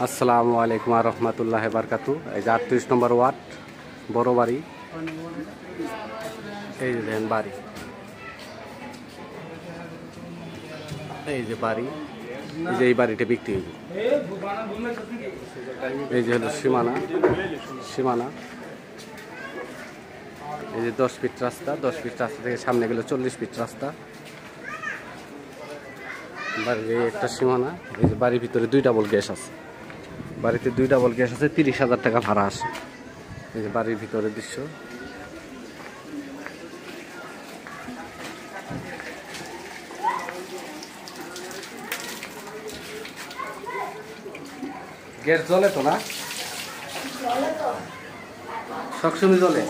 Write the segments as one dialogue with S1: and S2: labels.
S1: আসসালামু আলাইকুম ওয়া রাহমাতুল্লাহি ওয়া বারাকাতুহু। এই যে 38 নম্বর ওয়ার্ড, বড় বাড়ি। এই যে দেখেন বাড়ি, এই যে বাড়ি, এই যে এই বাড়িটা বিক্রি হইবে। এই যে হলো সীমানা, সীমানা। এই যে 10 ফিট রাস্তা, 10 ফিট রাস্তা থেকে সামনে গেলে 40 ফিট রাস্তা। বাড়ির এই একটা সীমানা। এই যে বাড়ির ভিতরে 2 ডাবল গ্যাস আছে, বাড়িতে 2 ডাবল গ্যাস আছে, 30,000 টাকা ভাড়া আসে। এই যে বাড়ির ভিতরের দৃশ্য। গ্যাস জ্বলে তো না? সবসময় জ্বলে?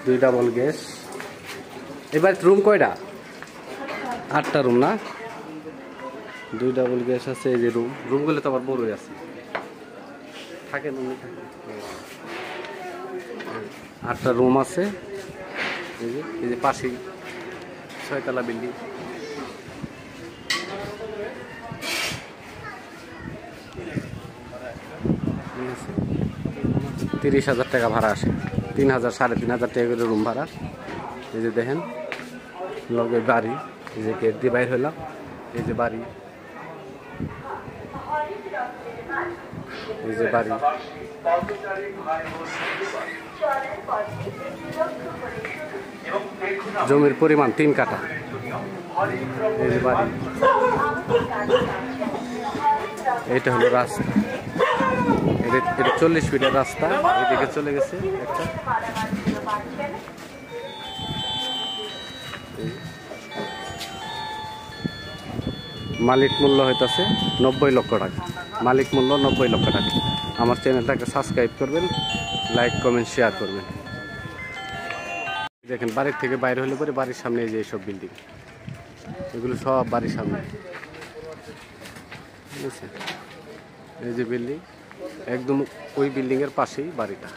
S1: 2 ডাবল গ্যাস। এবার রুম কয়টা? 8টা রুম না? 2 ডাবল গ্যাস আছে। এই যে রুম, রুমগুলো তো আবার বড়ই আছে, থাকে না? 8টা রুম আছে। এই যে পাশেই 6তলা বিল্ডিং। 30,000 টাকা ভাড়া আসে, 3,000 3,500 টাকা করে রুম ভাড়া। এই যে দেখেন লগে বাড়ি, এই যে গেট দিয়ে বাইর হইলাম। এই যে বাড়ি, এই যে বাড়ি। জমির পরিমাণ 3 কাঠা। এই যে বাড়ি, এটা হলো রাস্তা। এটা 40 ফিটের রাস্তা, এদিকে চলে গেছে একটা। মালিক মূল্য হইতাছে 90 লক্ষ টাকা। মালিক মূল্য 90 লক্ষ টাকা। আমার চ্যানেলটাকে সাবস্ক্রাইব করবেন, লাইক কমেন্ট শেয়ার করবেন। দেখেন বাড়ির থেকে বাইরে হলে পরে বাড়ির সামনে এই যে এইসব বিল্ডিং, এগুলো সব বাড়ির সামনে। ঠিক আছে, এই যে বিল্ডিং, একদম ওই বিল্ডিং এর পাশেই বাড়িটা।